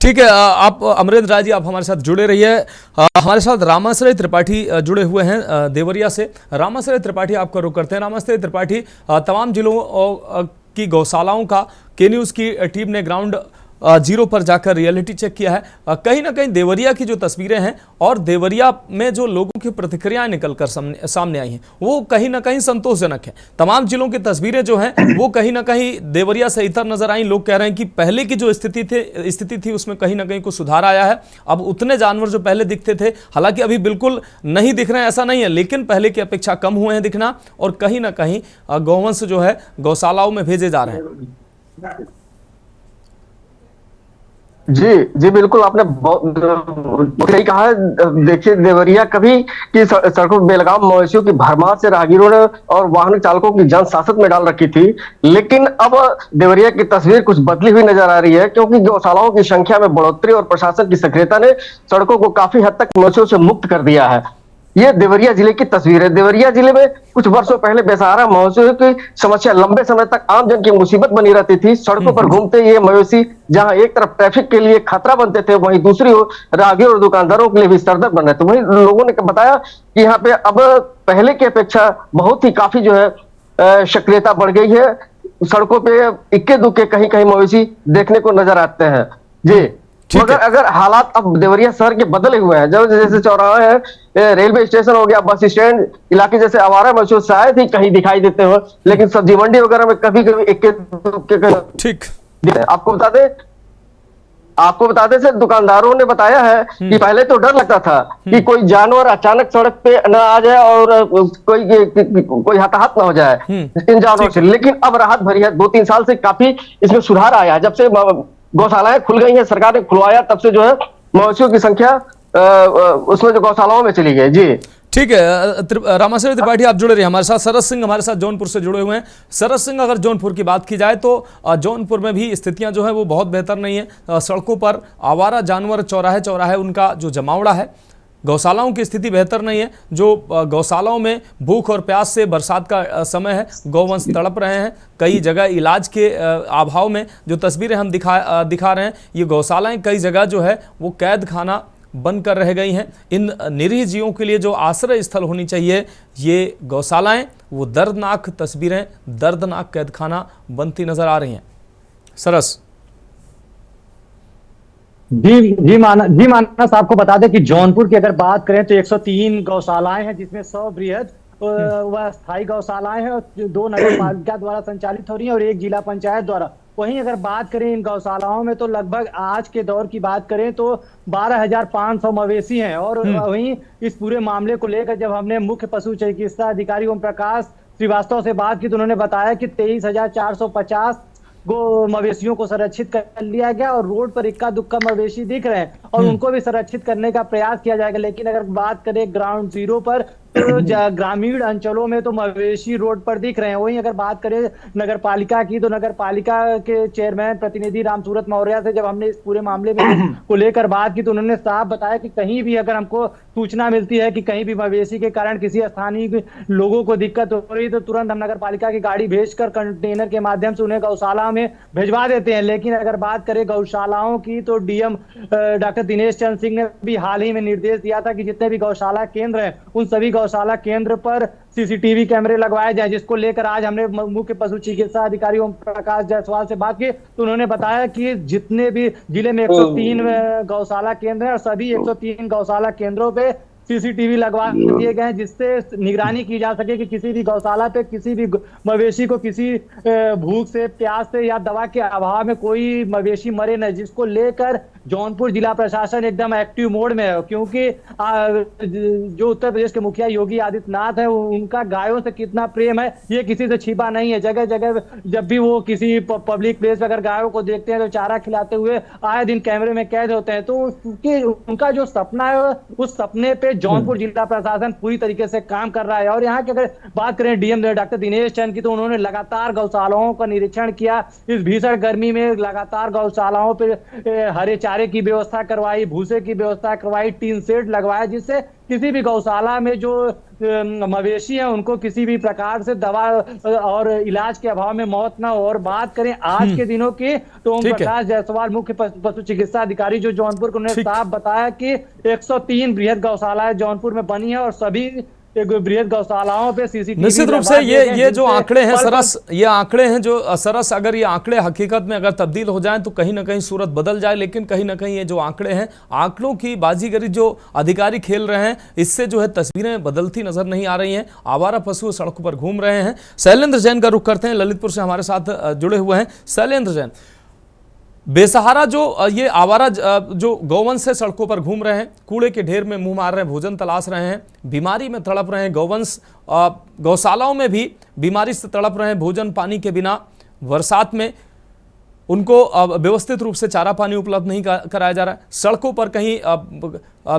ठीक है। आप अमरेंद्र राय जी आप हमारे साथ जुड़े रहिए। हमारे साथ रामाश्रय त्रिपाठी जुड़े हुए हैं देवरिया से। रामाश्रय त्रिपाठी आपका रुख करते हैं। रामाश्रय त्रिपाठी, तमाम जिलों की गौशालाओं का के न्यूज़ की टीम ने ग्राउंड जीरो पर जाकर रियलिटी चेक किया है। कहीं ना कहीं देवरिया की जो तस्वीरें हैं और देवरिया में जो लोगों की प्रतिक्रियाएं निकलकर सामने आई हैं वो कहीं ना कहीं संतोषजनक है। तमाम जिलों की तस्वीरें जो हैं वो कहीं ना कहीं देवरिया से इतर नजर आई। लोग कह रहे हैं कि पहले की जो स्थिति थी उसमें कहीं ना कहीं कुछ सुधार आया है। अब उतने जानवर जो पहले दिखते थे, हालांकि अभी बिल्कुल नहीं दिख रहे हैं ऐसा नहीं है, लेकिन पहले की अपेक्षा कम हुए हैं दिखना, और कहीं ना कहीं गौवंश जो है गौशालाओं में भेजे जा रहे हैं। जी बिल्कुल, आपने बहुत सही कहा है। देखिए देवरिया कभी की सड़कों बेलगाम मवेशियों की भरमार से राहगीरों ने और वाहन चालकों की जान सासत में डाल रखी थी, लेकिन अब देवरिया की तस्वीर कुछ बदली हुई नजर आ रही है, क्योंकि गौशालाओं की संख्या में बढ़ोतरी और प्रशासन की सक्रियता ने सड़कों को काफी हद तक मवेशियों से मुक्त कर दिया है। ये देवरिया जिले की तस्वीर है। देवरिया जिले में कुछ वर्षों पहले बेसहारा मवेशियों की समस्या लंबे समय तक आम जन की मुसीबत बनी रहती थी। सड़कों पर घूमते ये मवेशी जहां एक तरफ ट्रैफिक के लिए खतरा बनते थे, वहीं दूसरी ओर राहगीर और दुकानदारों के लिए भी सरदर्द बन रहे थे। वहीं लोगों ने बताया कि यहाँ पे अब पहले की अपेक्षा बहुत ही काफी जो है सक्रियता बढ़ गई है। सड़कों पे इक्के दुक्के कहीं कहीं मवेशी देखने को नजर आते हैं। जी, मगर अगर हालात अब देवरिया शहर के बदले हुए हैं, जब जैसे चौराहे है, रेलवे स्टेशन हो गया, बस स्टैंड इलाके जैसे आवारा मवेशी शायद ही कहीं दिखाई देते हो, लेकिन सब्जी मंडी वगैरह में कभी कभी ठीक आपको बता दे से दुकानदारों ने बताया है कि पहले तो डर लगता था कि कोई जानवर अचानक सड़क पे न आ जाए और कोई हताहत न हो जाए इन जानवरों से, लेकिन अब राहत भरी है। 2-3 साल से काफी इसमें सुधार आया है। जब से गौशालाएं खुल गई हैं, सरकार ने खुलवाया, तब से जो है मवेशियों की संख्या उसमें जो गौशालाओं में चली गई। जी ठीक है, रामाश्रय त्रिपाठी आप जुड़े रहिए हमारे साथ। सरस सिंह हमारे साथ जौनपुर से जुड़े हुए हैं। सरस सिंह, अगर जौनपुर की बात की जाए तो जौनपुर में भी स्थितियां जो है वो बहुत बेहतर नहीं है। सड़कों पर आवारा जानवर चौराहे उनका जो जमावड़ा है, गौशालाओं की स्थिति बेहतर नहीं है। जो गौशालाओं में भूख और प्यास से, बरसात का समय है, गौवंश तड़प रहे हैं। कई जगह इलाज के अभाव में जो तस्वीरें हम दिखा रहे हैं, ये गौशालाएं कई जगह जो है वो कैद खाना बनकर रह गई हैं। इन निरीह जीवों के लिए जो आश्रय स्थल होनी चाहिए, ये गौशालाएं, वो दर्दनाक तस्वीरें, दर्दनाक कैद खाना बनती नजर आ रही हैं। सरस जी मानस, आपको बता दें कि जौनपुर की अगर बात करें तो 103 गौशालाएं हैं, जिसमें 100 बृहद व स्थायी गौशालाएं हैं और 2 नगर पालिका द्वारा संचालित हो रही हैं और 1 जिला पंचायत द्वारा। वहीं अगर बात करें इन गौशालाओं में तो लगभग आज के दौर की बात करें तो 12,500 मवेशी हैं। और वहीं इस पूरे मामले को लेकर जब हमने मुख्य पशु चिकित्सा अधिकारी ओम प्रकाश श्रीवास्तव से बात की तो उन्होंने बताया कि 23,450 मवेशियों को संरक्षित कर लिया गया और रोड पर इक्का दुक्का मवेशी दिख रहे हैं और उनको भी संरक्षित करने का प्रयास किया जाएगा। लेकिन अगर बात करें ग्राउंड जीरो पर तो ग्रामीण अंचलों में तो मवेशी रोड पर दिख रहे हैं। वहीं अगर बात करें नगर पालिका की तो नगर पालिका के चेयरमैन प्रतिनिधि रामसूरत मौर्य से जब हमने इस पूरे मामले में को लेकर बात की तो उन्होंने साफ बताया कि कहीं भी अगर हमको सूचना मिलती है कि कहीं भी मवेशी के कारण किसी स्थानीय लोगों को दिक्कत हो रही तो तुरंत हम नगर पालिका की गाड़ी भेजकर कंटेनर के माध्यम से उन्हें गौशाला में भिजवा देते हैं। लेकिन अगर बात करें गौशालाओं की तो डीएम डॉक्टर दिनेश चंद्र सिंह ने भी हाल ही में निर्देश दिया था कि जितने भी गौशाला केंद्र हैं उन सभी गौशाला केंद्र पर सीसीटीवी कैमरे लगवाए जाए, जिसको लेकर आज हमने मुख्य पशु चिकित्सा अधिकारी ओम प्रकाश जायसवाल से बात की तो उन्होंने बताया कि जितने भी जिले में 103 गौशाला केंद्र हैं और सभी 103 गौशाला केंद्रों पे सीसीटीवी लगवा दिए गए हैं, जिससे निगरानी की जा सके कि किसी भी गौशाला पे किसी भी मवेशी को किसी भूख से, प्यास से या दवा के अभाव में कोई मवेशी मरे न, जिसको लेकर जौनपुर जिला प्रशासन एकदम एक्टिव मोड में है, क्योंकि जो उत्तर प्रदेश के मुखिया योगी आदित्यनाथ है उनका गायों से कितना प्रेम है ये किसी से छिपा नहीं है। जगह जगह जब भी वो किसी पब्लिक प्लेस पर अगर गायों को देखते हैं तो चारा खिलाते हुए आए दिन कैमरे में कैद होते हैं, तो उनका जो सपना है उस सपने पे जौनपुर जिला प्रशासन पूरी तरीके से काम कर रहा है। और यहाँ की अगर बात करें डीएम डॉक्टर दिनेश चंद की तो उन्होंने लगातार गौशालाओं का निरीक्षण किया। इस भीषण गर्मी में लगातार गौशालाओं पे हरे चारे की व्यवस्था करवाई, भूसे की व्यवस्था करवाई, टीन शेड लगवाया, जिससे किसी भी गौशाला में जो मवेशी है उनको किसी भी प्रकार से दवा और इलाज के अभाव में मौत ना हो। और बात करें आज के दिनों की तो ओम प्रकाश जायसवाल मुख्य पशु चिकित्सा अधिकारी जो जौनपुर को उन्होंने साफ बताया कि 103 बृहद गौशालाएं जौनपुर में बनी है और सभी बृहद गौशालाओं पे सीसीटीवी निश्चित रूप से ये जो आंकड़े हैं सरस, ये आंकड़े हैं जो सरस, अगर ये आंकड़े हकीकत में अगर तब्दील हो जाएं तो कहीं ना कहीं सूरत बदल जाए। लेकिन कहीं ना कहीं ये जो आंकड़े हैं, आंकड़ों की बाजीगरी जो अधिकारी खेल रहे हैं, इससे जो है तस्वीरें बदलती नजर नहीं आ रही हैं। आवारा पशु सड़कों पर घूम रहे हैं। शैलेंद्र जैन का रुख करते हैं, ललितपुर से हमारे साथ जुड़े हुए हैं। शैलेंद्र जैन, बेसहारा जो ये आवारा जो गौवंश है सड़कों पर घूम रहे हैं, कूड़े के ढेर में मुंह मार रहे हैं, भोजन तलाश रहे हैं, बीमारी में तड़प रहे हैं। गौवंश गौशालाओं में भी बीमारी से तड़प रहे हैं, भोजन पानी के बिना। बरसात में उनको व्यवस्थित रूप से चारा पानी उपलब्ध नहीं कराया जा रहा है। सड़कों पर कहीं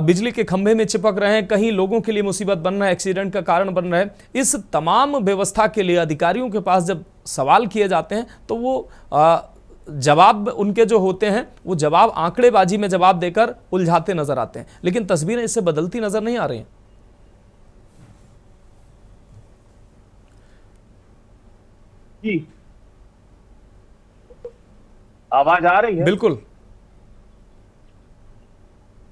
बिजली के खंभे में चिपक रहे हैं, कहीं लोगों के लिए मुसीबत बन रहा है, एक्सीडेंट का कारण बन रहा है। इस तमाम व्यवस्था के लिए अधिकारियों के पास जब सवाल किए जाते हैं तो वो जवाब उनके जो होते हैं वो जवाब आंकड़ेबाजी में जवाब देकर उलझाते नजर आते हैं। लेकिन तस्वीरें इससे बदलती नजर नहीं आ रही हैं। जी, आवाज आ रही है? बिल्कुल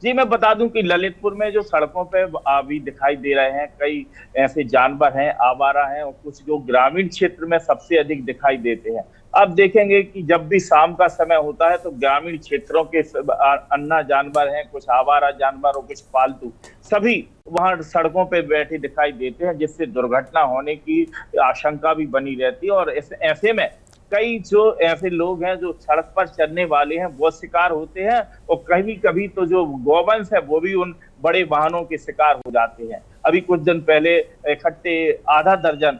जी, मैं बता दूं कि ललितपुर में जो सड़कों पे अभी दिखाई दे रहे हैं कई ऐसे जानवर हैं, आवारा हैं, और कुछ जो ग्रामीण क्षेत्र में सबसे अधिक दिखाई देते हैं। अब देखेंगे कि जब भी शाम का समय होता है तो ग्रामीण क्षेत्रों के अन्ना जानवर हैं, कुछ आवारा जानवर और कुछ पालतू, सभी वहां सड़कों पे बैठे दिखाई देते हैं, जिससे दुर्घटना होने की आशंका भी बनी रहती है। और ऐसे में कई जो ऐसे लोग हैं जो सड़क पर चलने वाले हैं वो शिकार होते हैं, और कभी कभी तो जो गौवंश है वो भी उन बड़े वाहनों के शिकार हो जाते हैं। अभी कुछ दिन पहले इकट्ठे आधा दर्जन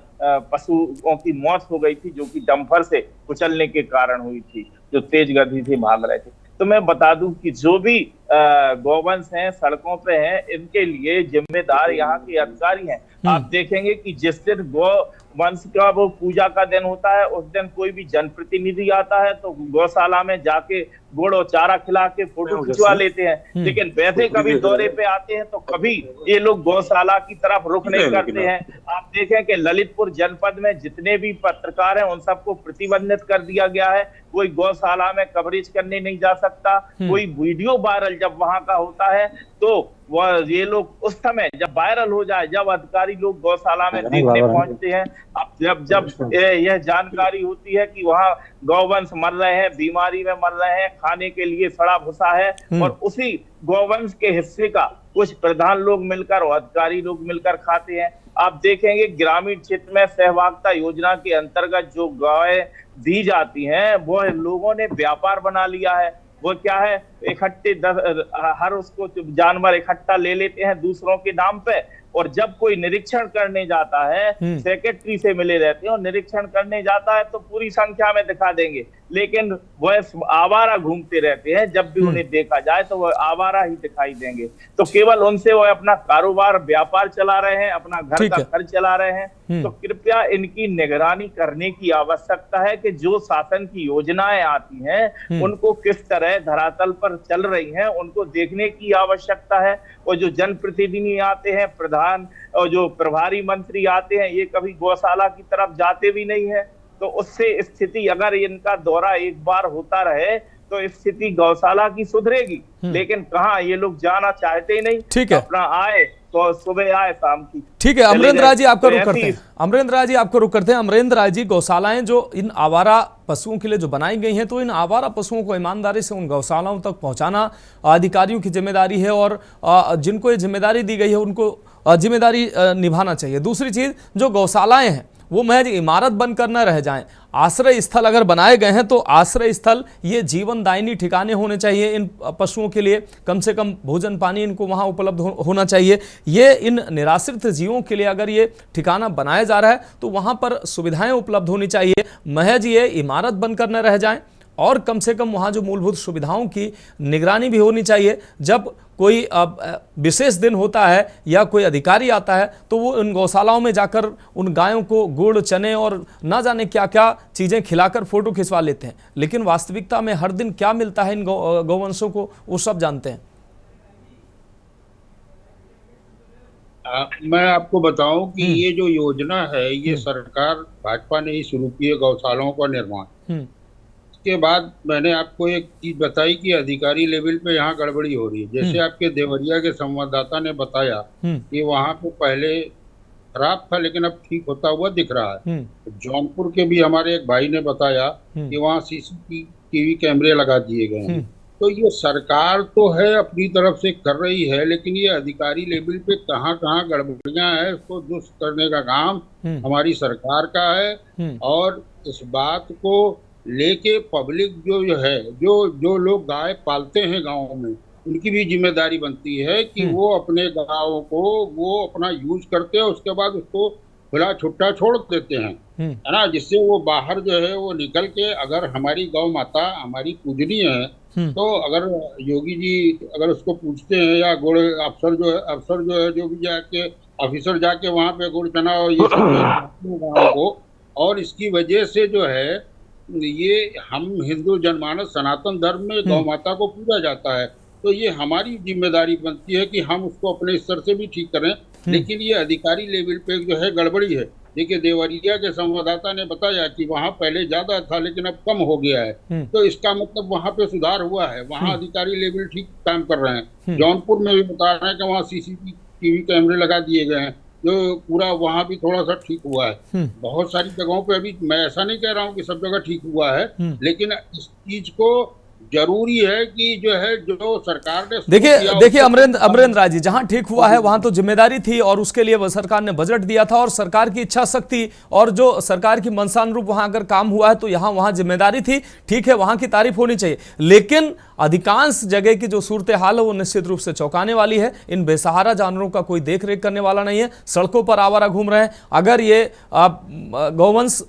पशुओं की मौत हो गई थी, जो कि डंपर से कुचलने के कारण हुई थी, जो तेज गति से भाग रहे थे। तो मैं बता दूं कि जो भी गौवंश हैं सड़कों पे हैं, इनके लिए जिम्मेदार यहाँ के अधिकारी हैं। आप देखेंगे कि जिस दिन गौवंश का वो पूजा का दिन होता है उस दिन कोई भी जनप्रतिनिधि आता है तो गौशाला में जाके गुड़ और चारा खिला के फोटो खिंचवा लेते हैं। लेकिन वैसे कभी दौरे पे आते हैं तो कभी ये लोग गौशाला की तरफ रुख नहीं करते हैं। आप देखें कि ललितपुर जनपद में जितने भी पत्रकार हैं उन सबको प्रतिबंधित कर दिया गया है। कोई गौशाला में कवरेज करने नहीं जा सकता। कोई वीडियो वायरल जब वहां का होता है तो वह ये लोग उस समय जब वायरल हो जाए, जब अधिकारी लोग गौशाला में देखने पहुंचते हैं, अब जब यह जानकारी होती है कि वहां गौवंश मर रहे हैं, बीमारी में मर रहे हैं, खाने के लिए सड़ा भूसा है, और उसी गौवंश के हिस्से का कुछ प्रधान लोग मिलकर और अधिकारी लोग मिलकर खाते हैं। आप देखेंगे ग्रामीण क्षेत्र में सहभागिता योजना के अंतर्गत जो गायें दी जाती हैं वो लोगों ने व्यापार बना लिया है। वो क्या है, इकट्ठे हर उसको जानवर इकट्ठा ले लेते हैं दूसरों के नाम पे, और जब कोई निरीक्षण करने जाता है, सेक्रेटरी से मिले रहते हैं और निरीक्षण करने जाता है तो पूरी संख्या में दिखा देंगे, लेकिन वह आवारा घूमते रहते हैं। जब भी उन्हें देखा जाए तो वह आवारा ही दिखाई देंगे। तो केवल उनसे वो अपना कारोबार व्यापार चला रहे हैं, अपना घर का खर्च चला रहे हैं। तो कृपया इनकी निगरानी करने की आवश्यकता है कि जो शासन की योजनाएं आती हैं उनको किस तरह धरातल पर चल रही हैं, उनको देखने की आवश्यकता है। और जो जनप्रतिनिधि आते हैं, प्रधान और जो प्रभारी मंत्री आते हैं, ये कभी गौशाला की तरफ जाते भी नहीं है। तो उससे स्थिति, अगर इनका दौरा एक बार होता रहे तो स्थिति गौशाला की सुधरेगी। लेकिन कहाँ, ये लोग जाना चाहते ही नहीं। ठीक है, अपना आए तो सुबह आए शाम की। ठीक है अमरेंद्र राज जी, आपका रुख करते हैं। अमरेंद्र राज जी आपको रुख करते हैं। अमरेंद्र राज जी, गौशालाएं जो इन आवारा पशुओं के लिए जो बनाई गई हैं, तो इन आवारा पशुओं को ईमानदारी से उन गौशालाओं तक पहुंचाना अधिकारियों की जिम्मेदारी है, और जिनको ये जिम्मेदारी दी गई है उनको जिम्मेदारी निभाना चाहिए। दूसरी चीज, जो गौशालाएं हैं वो महज इमारत बनकर न रह जाएं, आश्रय स्थल अगर बनाए गए हैं तो आश्रय स्थल ये जीवनदायिनी ठिकाने होने चाहिए इन पशुओं के लिए। कम से कम भोजन पानी इनको वहाँ उपलब्ध होना चाहिए। ये इन निराश्रित जीवों के लिए अगर ये ठिकाना बनाया जा रहा है तो वहाँ पर सुविधाएं उपलब्ध होनी चाहिए, महज ये इमारत बनकर न रह जाएं। और कम से कम वहाँ जो मूलभूत सुविधाओं की निगरानी भी होनी चाहिए। जब कोई विशेष दिन होता है या कोई अधिकारी आता है तो वो उन गौशालाओं में जाकर उन गायों को गुड़, चने और ना जाने क्या क्या चीज़ें खिलाकर फोटो खिंचवा लेते हैं, लेकिन वास्तविकता में हर दिन क्या मिलता है इन गौवंशों को वो सब जानते हैं। मैं आपको बताऊं कि ये जो योजना है ये सरकार भाजपा ने ही शुरू की है, गौशालाओं का निर्माण। के बाद मैंने आपको एक चीज बताई कि अधिकारी लेवल पे यहाँ गड़बड़ी हो रही है। जैसे आपके देवरिया के संवाददाता ने बताया कि वहाँ पे पहले खराब था लेकिन अब ठीक होता हुआ दिख रहा है। जौनपुर के भी हमारे एक भाई ने बताया कि वहाँ सीसीटीवी कैमरे लगा दिए गए हैं। तो ये सरकार तो है अपनी तरफ से कर रही है, लेकिन ये अधिकारी लेवल पे कहाँ कहाँ गड़बड़ियां हैं उसको दुरुस्त करने का काम हमारी सरकार का है। और इस बात को लेके पब्लिक जो है, जो लोग गाय पालते हैं गाँव में, उनकी भी जिम्मेदारी बनती है कि वो अपने गाँव को वो अपना यूज करते हैं, उसके बाद उसको खुला छुट्टा छोड़ देते हैं, है ना, जिससे वो बाहर जो है वो निकल के, अगर हमारी गौ माता हमारी पूजनीय है तो अगर योगी जी अगर उसको पूछते हैं या गुड़ अफसर जो है जो भी जाके ऑफिसर जाके वहाँ पे गुड़ चना और ये सब गाँव को, और इसकी वजह से जो है ये हम हिंदू जनमानस सनातन धर्म में गौ माता को पूजा जाता है, तो ये हमारी जिम्मेदारी बनती है कि हम उसको अपने स्तर से भी ठीक करें। लेकिन ये अधिकारी लेवल पे जो है गड़बड़ी है। देखिए देवरिया के संवाददाता ने बताया कि वहाँ पहले ज्यादा था लेकिन अब कम हो गया है, तो इसका मतलब वहाँ पे सुधार हुआ है, वहाँ अधिकारी लेवल ठीक काम कर रहे हैं। जौनपुर में भी बता रहे हैं कि वहाँ सीसीटीवी कैमरे लगा दिए गए हैं, जो पूरा वहाँ भी थोड़ा सा ठीक हुआ है। बहुत सारी जगहों पे अभी मैं ऐसा नहीं कह रहा हूँ कि सब जगह ठीक हुआ है, लेकिन इस चीज को जरूरी है कि जो है जो सरकार ने देखिए अमरेंद्र राज जी, जहां ठीक हुआ है वहां तो जिम्मेदारी थी और उसके लिए सरकार ने बजट दिया था और सरकार की इच्छा शक्ति और जो सरकार की मंशानुरूप वहां अगर काम हुआ है तो वहां जिम्मेदारी थी, ठीक है, वहां की तारीफ होनी चाहिए। लेकिन अधिकांश जगह की जो सूरत हाल है वो निश्चित रूप से चौंकाने वाली है। इन बेसहारा जानवरों का कोई देख रेख करने वाला नहीं है, सड़कों पर आवारा घूम रहे हैं। अगर ये गौवंश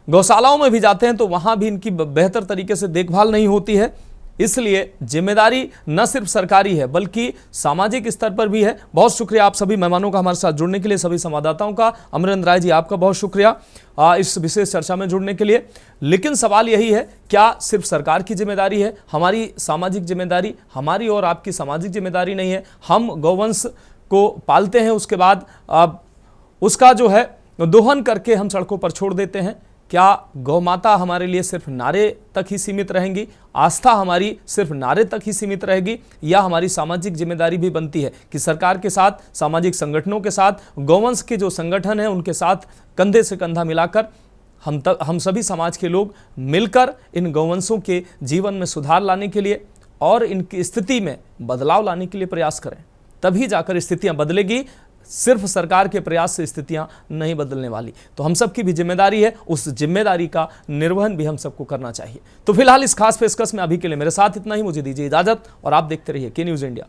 गौशालाओं में भी जाते हैं तो वहां भी इनकी बेहतर तरीके से देखभाल नहीं होती है। इसलिए जिम्मेदारी न सिर्फ सरकारी है बल्कि सामाजिक स्तर पर भी है। बहुत शुक्रिया आप सभी मेहमानों का हमारे साथ जुड़ने के लिए, सभी संवाददाताओं का। अमरेंद्र राय जी आपका बहुत शुक्रिया इस विशेष चर्चा में जुड़ने के लिए। लेकिन सवाल यही है, क्या सिर्फ सरकार की जिम्मेदारी है? हमारी सामाजिक जिम्मेदारी, हमारी और आपकी सामाजिक जिम्मेदारी नहीं है? हम गौवंश को पालते हैं, उसके बाद उसका जो है दोहन करके हम सड़कों पर छोड़ देते हैं। क्या गौ माता हमारे लिए सिर्फ नारे तक ही सीमित रहेंगी? आस्था हमारी सिर्फ नारे तक ही सीमित रहेगी? या हमारी सामाजिक जिम्मेदारी भी बनती है कि सरकार के साथ, सामाजिक संगठनों के साथ, गौवंश के जो संगठन हैं उनके साथ कंधे से कंधा मिलाकर हम सभी समाज के लोग मिलकर इन गौवंशों के जीवन में सुधार लाने के लिए और इनकी स्थिति में बदलाव लाने के लिए प्रयास करें, तभी जाकर स्थितियां बदलेगी। सिर्फ सरकार के प्रयास से स्थितियां नहीं बदलने वाली। तो हम सबकी भी जिम्मेदारी है, उस जिम्मेदारी का निर्वहन भी हम सबको करना चाहिए। तो फिलहाल इस खास पेशकश में अभी के लिए मेरे साथ इतना ही। मुझे दीजिए इजाजत और आप देखते रहिए के न्यूज़ इंडिया।